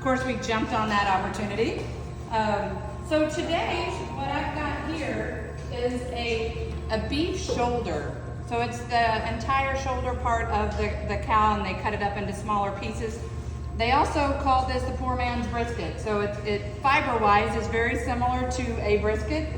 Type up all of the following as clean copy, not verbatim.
course, we jumped on that opportunity. So today, what I've got here is a beef shoulder. So it's the entire shoulder part of the cow, and they cut it up into smaller pieces. They also call this the poor man's brisket. So it fiber-wise is very similar to a brisket.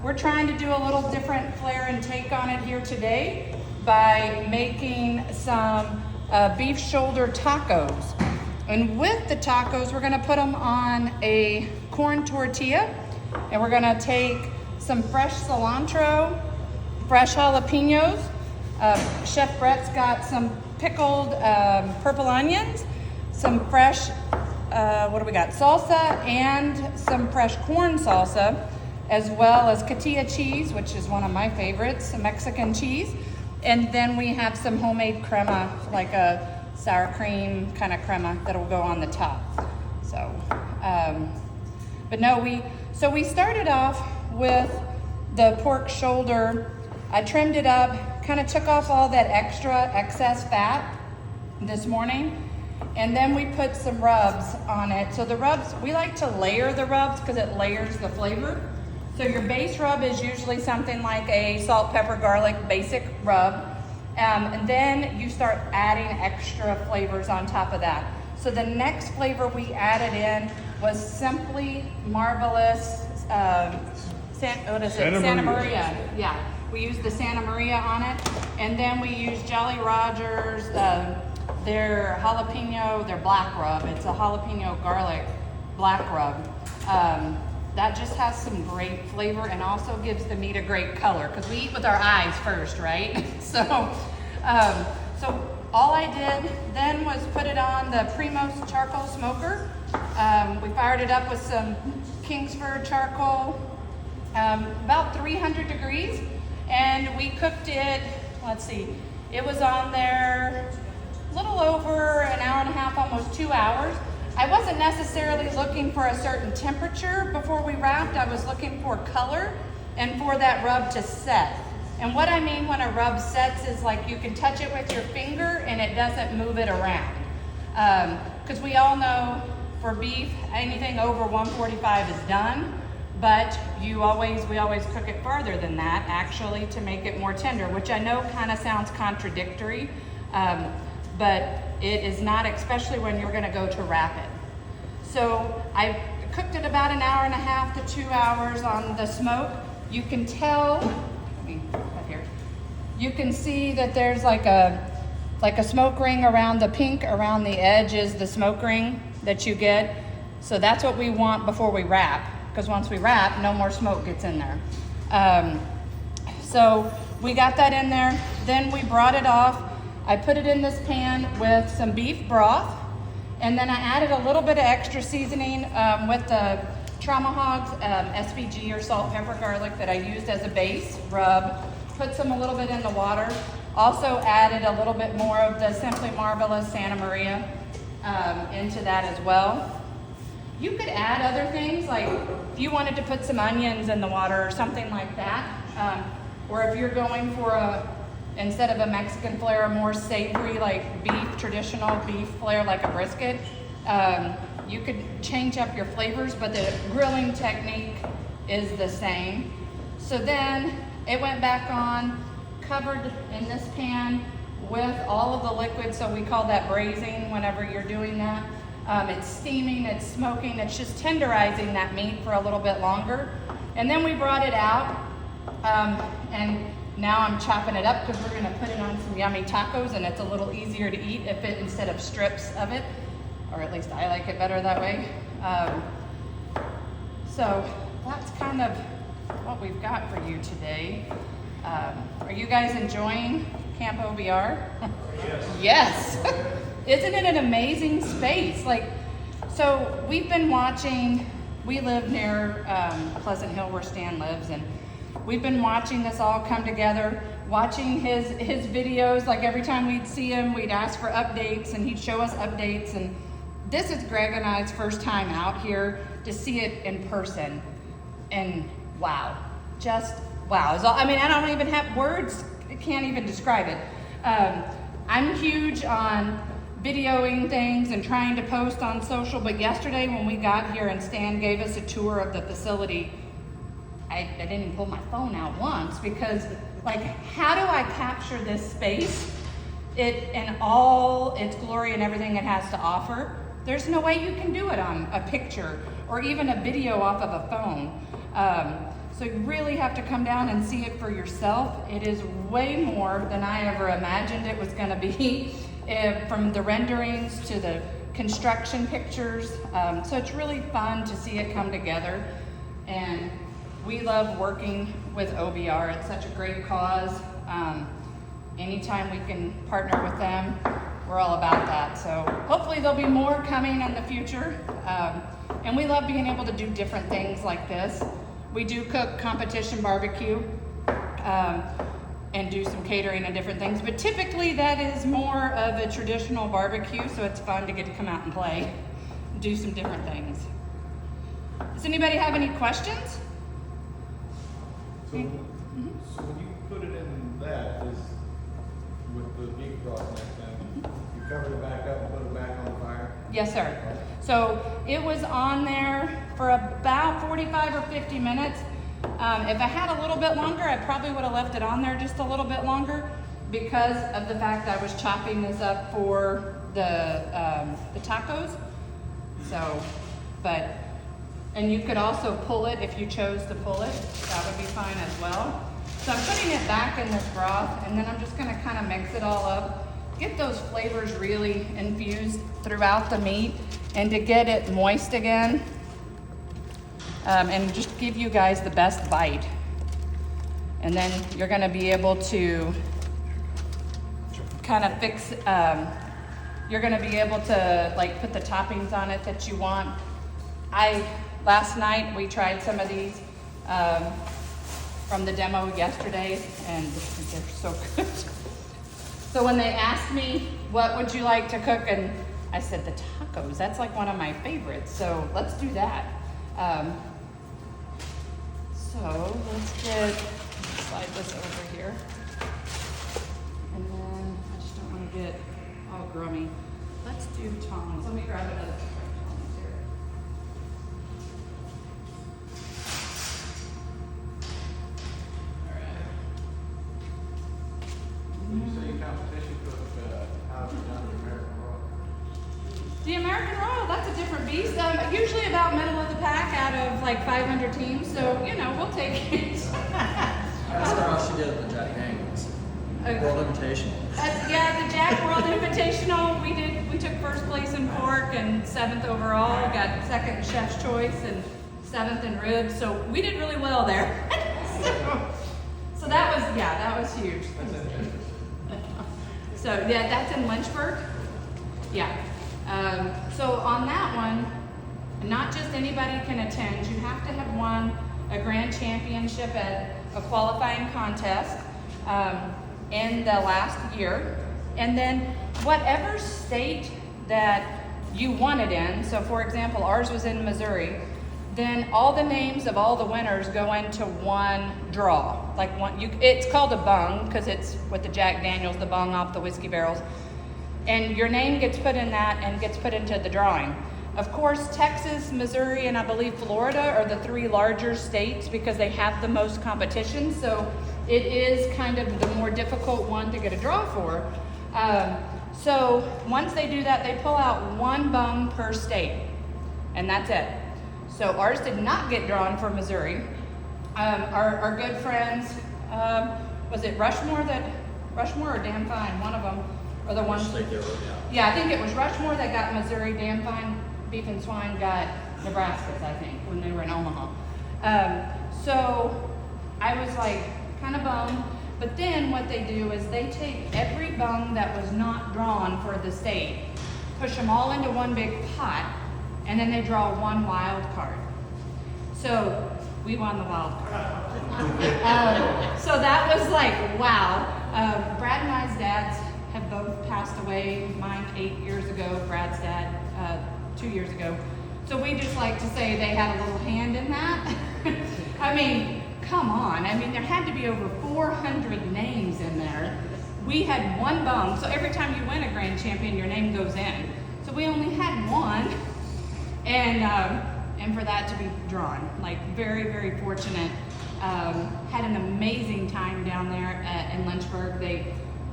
We're trying to do a little different flair and take on it here today by making some beef shoulder tacos. And with the tacos, we're gonna put them on a corn tortilla, and we're gonna take some fresh cilantro, fresh jalapeños. Chef Brett's got some pickled purple onions, some fresh, what do we got? Salsa, and some fresh corn salsa, as well as Catia cheese, which is one of my favorites, some Mexican cheese. And then we have some homemade crema, like a sour cream kind of crema that'll go on the top. So, but no, we started off with the pork shoulder. I trimmed it up, kind of took off all that excess fat this morning, and then we put some rubs on it. So the rubs, we like to layer the rubs because it layers the flavor. So your base rub is usually something like a salt, pepper, garlic basic rub. And then you start adding extra flavors on top of that. So the next flavor we added in was Simply Marvelous, Santa Maria. Yeah, we used the Santa Maria on it. And then we used Jolly Roger's, their jalapeno, their black rub. It's a jalapeno garlic black rub. That just has some great flavor and also gives the meat a great color, because we eat with our eyes first, right? So all I did then was put it on the Primos charcoal smoker. We fired it up with some Kingsford charcoal, about 300 degrees, and we cooked it, let's see, it was on there a little over an hour and a half, almost 2 hours. I wasn't necessarily looking for a certain temperature before we wrapped. I was looking for color and for that rub to set. And what I mean when a rub sets is like you can touch it with your finger and it doesn't move it around. Because we all know for beef, anything over 145 is done, but we always cook it farther than that actually to make it more tender, which I know kind of sounds contradictory, but it is not, especially when you're gonna go to wrap it. So I cooked it about an hour and a half to 2 hours on the smoke. You can tell, right here, you can see that there's like a smoke ring around the pink, around the edge is the smoke ring that you get. So that's what we want before we wrap, because once we wrap, no more smoke gets in there. So we got that in there, then we brought it off. I put it in this pan with some beef broth, and then I added a little bit of extra seasoning with the Tomahawk's SVG or salt, pepper, garlic that I used as a base rub. Put a little bit in the water. Also added a little bit more of the Simply Marvelous Santa Maria into that as well. You could add other things, like if you wanted to put some onions in the water or something like that, or if you're going for instead of a Mexican flair, a more savory, like beef, traditional beef flair, like a brisket. You could change up your flavors, but the grilling technique is the same. So then it went back on, covered in this pan with all of the liquid, so we call that braising whenever you're doing that. It's steaming, it's smoking, it's just tenderizing that meat for a little bit longer. And then we brought it out, and now I'm chopping it up because we're gonna put it on some yummy tacos, and it's a little easier to eat if it instead of strips of it, or at least I like it better that way. So that's kind of what we've got for you today. Are you guys enjoying Camp OBR? Yes. Isn't it an amazing space? So we've been watching, we live near Pleasant Hill where Stan lives, and we've been watching this all come together, watching his videos. Like every time we'd see him, we'd ask for updates and he'd show us updates. And this is Greg and I's first time out here to see it in person. And wow, just wow. I mean, I don't even have words, I can't even describe it. I'm huge on videoing things and trying to post on social, but yesterday when we got here and Stan gave us a tour of the facility, I didn't even pull my phone out once, because like, how do I capture this space in all its glory and everything it has to offer? There's no way you can do it on a picture or even a video off of a phone. So you really have to come down and see it for yourself. It is way more than I ever imagined it was going to be, from the renderings to the construction pictures. So it's really fun to see it come together. And we love working with OBR. It's such a great cause. Anytime we can partner with them, we're all about that. So hopefully there'll be more coming in the future. And we love being able to do different things like this. We do cook competition barbecue and do some catering and different things, but typically that is more of a traditional barbecue, so it's fun to get to come out and play, do some different things. Does anybody have any questions? So, so when you put it in that, is with the geek cross next time, you cover it back up and put it back on the fire? Yes, sir. So it was on there for about 45 or 50 minutes. If I had a little bit longer, I probably would have left it on there just a little bit longer, because of the fact I was chopping this up for the tacos. So, and you could also pull it if you chose to pull it. That would be fine as well. So I'm putting it back in this broth, and then I'm just gonna kind of mix it all up, get those flavors really infused throughout the meat, and to get it moist again, and just give you guys the best bite. And then you're gonna be able to kind of fix, you're gonna be able to like put the toppings on it that you want. Last night we tried some of these from the demo yesterday, and they're so good. So when they asked me, what would you like to cook? And I said, the tacos, that's like one of my favorites. So let's do that. So let's slide this over here. And then I just don't want to get all grummy. Let's do tongs. Let me grab another pair of tongs here. All right. When you say competition cook, how have you done the American Royal? The American Royal, that's a different beast. Usually about middle of the pack out of like 500 teams, so you know, we'll take it. That's how she did the Jack Daniels World Invitational. Yeah, the Jack World Invitational, we took first place in pork and 7th overall, got 2nd in chef's choice and 7th in ribs, so we did really well there. so that was huge. So yeah, that's in Lynchburg. Yeah. So on that one, not just anybody can attend. You have to have won a grand championship at a qualifying contest in the last year. And then whatever state that you won it in, so for example, ours was in Missouri, then all the names of all the winners go into one draw. It's called a bung because it's with the Jack Daniels, the bung off the whiskey barrels. And your name gets put in that and gets put into the drawing. Of course, Texas, Missouri, and I believe Florida are the 3 larger states because they have the most competition. So it is kind of the more difficult one to get a draw for. So once they do that, they pull out 1 bung per state, and that's it. So ours did not get drawn for Missouri. Our good friends, was it Rushmore or Dan Fine? One of them. Or the ones, yeah, I think it was Rushmore that got Missouri. Dan Fine Beef and Swine got Nebraska's, I think, when they were in Omaha. So I was like kind of bummed. But then what they do is they take every bung that was not drawn for the state, push them all into one big pot, and then they draw 1 wild card. So we won the wild card. So that was like, wow. Brad and I's dads have both passed away. Mine 8 years ago, Brad's dad 2 years ago. So we just like to say they had a little hand in that. I mean, come on. I mean, there had to be over 400 names in there we had one bone. So every time you win a grand champion, your name goes in. So we only had one, and for that to be drawn, like very, very fortunate. Had an amazing time down there in Lynchburg.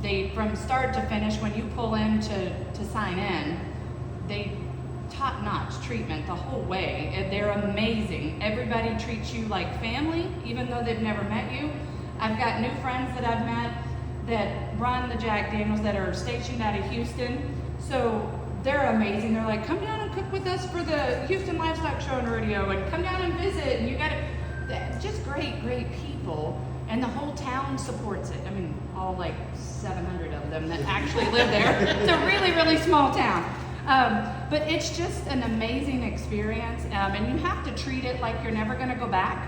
They from start to finish, when you pull in to sign in, they top-notch treatment the whole way. They're amazing. Everybody treats you like family, even though they've never met you. I've got new friends that I've met that run the Jack Daniels that are stationed out of Houston. So they're amazing. They're like, come down and cook with us for the Houston Livestock Show and Rodeo, and come down and visit, and you got to, just great, great people. And the whole town supports it. I mean, all like 700 of them that actually live there. It's a really, really small town. But it's just an amazing experience. And you have to treat it like you're never going to go back,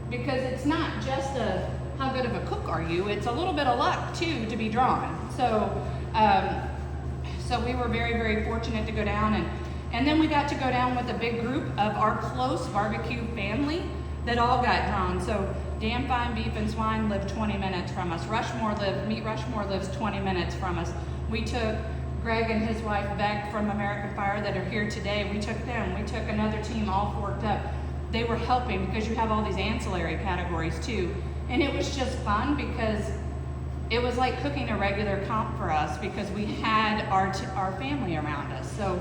because it's not just how good of a cook are you. It's a little bit of luck too to be drawn. So we were very, very fortunate to go down, and then we got to go down with a big group of our close barbecue family that all got drawn. So Dan Fine Beef and Swine lived 20 minutes from us. Meat Rushmore lives 20 minutes from us. We took Greg and his wife Beck from American Fire that are here today. We took them. We took another team all forked up. They were helping because you have all these ancillary categories too. And it was just fun because it was like cooking a regular comp for us, because we had our family around us. So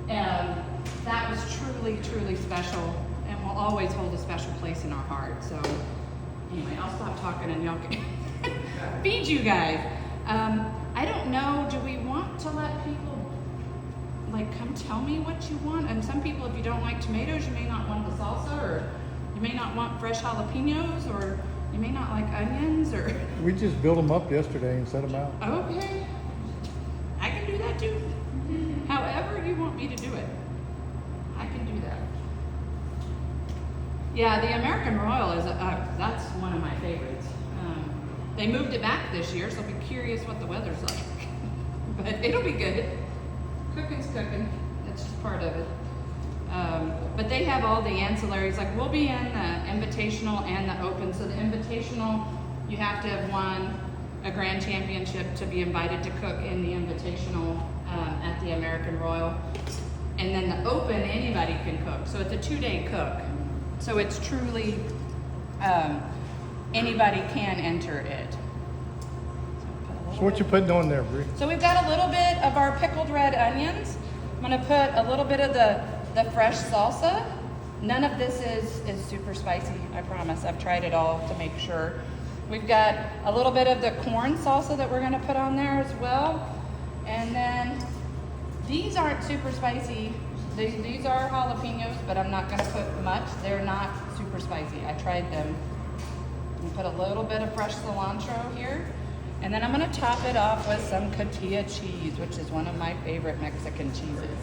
that was truly, truly special, and will always hold a special place in our heart. So anyway, I'll stop talking and y'all can feed you guys. I don't know, do we want to let people like come tell me what you want? And some people, if you don't like tomatoes, you may not want the salsa, or you may not want fresh jalapeños, or you may not like onions, or... We just built them up yesterday and set them out. Okay. I can do that too. However you want me to do it, I can do that. Yeah, the American Royal is, that's one of my favorites. They moved it back this year, so I'll be curious what the weather's like. But it'll be good. Cooking's cooking. That's just part of it. But they have all the ancillaries. Like, we'll be in the Invitational and the Open. So the Invitational, you have to have won a Grand Championship to be invited to cook in the Invitational at the American Royal. And then the Open, anybody can cook. So it's a 2-day cook. So it's truly, anybody can enter it. So what you putting on there, Bree? So we've got a little bit of our pickled red onions. I'm gonna put a little bit of the fresh salsa. None of this is super spicy, I promise. I've tried it all to make sure. We've got a little bit of the corn salsa that we're gonna put on there as well. And then these aren't super spicy. These are jalapeños, but I'm not gonna put much. They're not super spicy. I tried them. I'm gonna put a little bit of fresh cilantro here. And then I'm gonna top it off with some Catia cheese, which is one of my favorite Mexican cheeses.